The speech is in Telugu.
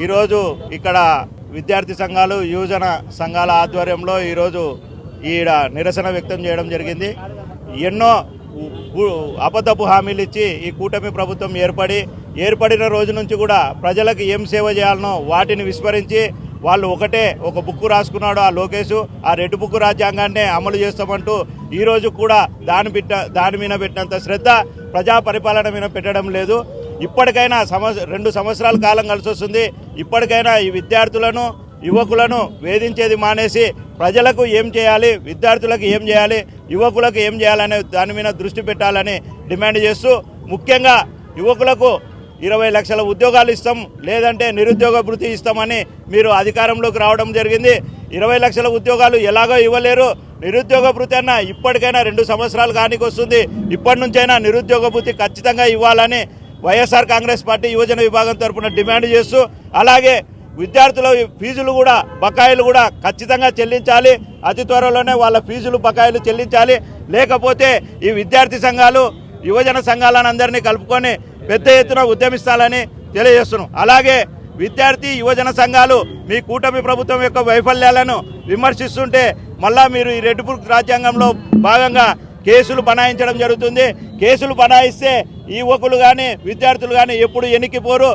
ఈరోజు ఇక్కడ విద్యార్థి సంఘాలు యువజన సంఘాల ఆధ్వర్యంలో ఈరోజు ఈడ నిరసన వ్యక్తం చేయడం జరిగింది. ఎన్నో అబద్ధపు హామీలు ఇచ్చి ఈ కూటమి ప్రభుత్వం ఏర్పడిన రోజు నుంచి కూడా ప్రజలకు ఏం సేవ చేయాలనో వాటిని విస్మరించి వాళ్ళు ఒక బుక్కు రాసుకున్నాడు ఆ లోకేష్, ఆ రెడ్ బుక్ రాజ్యాంగాన్నే అమలు చేస్తామంటూ ఈరోజు కూడా దాని మీద పెట్టినంత శ్రద్ధ ప్రజా పరిపాలన మీద పెట్టడం లేదు. ఇప్పటికైనా 2 సంవత్సరాల కాలం కలిసి వస్తుంది. ఇప్పటికైనా ఈ విద్యార్థులను యువకులను వేధించేది మానేసి ప్రజలకు ఏం చేయాలి, విద్యార్థులకు ఏం చేయాలి, యువకులకు ఏం చేయాలనే దాని మీద దృష్టి పెట్టాలని డిమాండ్ చేస్తూ, ముఖ్యంగా యువకులకు 20 లక్షల ఉద్యోగాలు ఇస్తాం, లేదంటే నిరుద్యోగ భృతి ఇస్తామని మీరు అధికారంలోకి రావడం జరిగింది. 20 లక్షల ఉద్యోగాలు ఎలాగో ఇవ్వలేరు. నిరుద్యోగ భృతి అన్న ఇప్పటికైనా 2 సంవత్సరాలు కానికి వస్తుంది. ఇప్పటి నుంచైనా నిరుద్యోగ భృతి ఖచ్చితంగా ఇవ్వాలని వైఎస్ఆర్ కాంగ్రెస్ పార్టీ యువజన విభాగం తరఫున డిమాండ్ చేస్తూ, అలాగే విద్యార్థుల ఫీజులు కూడా బకాయిలు కూడా ఖచ్చితంగా చెల్లించాలి. అతి త్వరలోనే వాళ్ళ ఫీజులు బకాయిలు చెల్లించాలి. లేకపోతే ఈ విద్యార్థి సంఘాలు యువజన సంఘాలను అందరినీ కలుపుకొని పెద్ద ఎత్తున ఉద్యమిస్తాలని తెలియజేస్తున్నాం. అలాగే విద్యార్థి యువజన సంఘాలు మీ కూటమి ప్రభుత్వం యొక్క వైఫల్యాలను విమర్శిస్తుంటే మళ్ళా మీరు ఈ రెడ్ బుక్ రాజ్యాంగంలో భాగంగా కేసులు బనాయించడం జరుగుతుంది. కేసులు బనాయిస్తే యువకులు కానీ విద్యార్థులు కానీ ఎప్పుడు ఎన్నికిపోరు.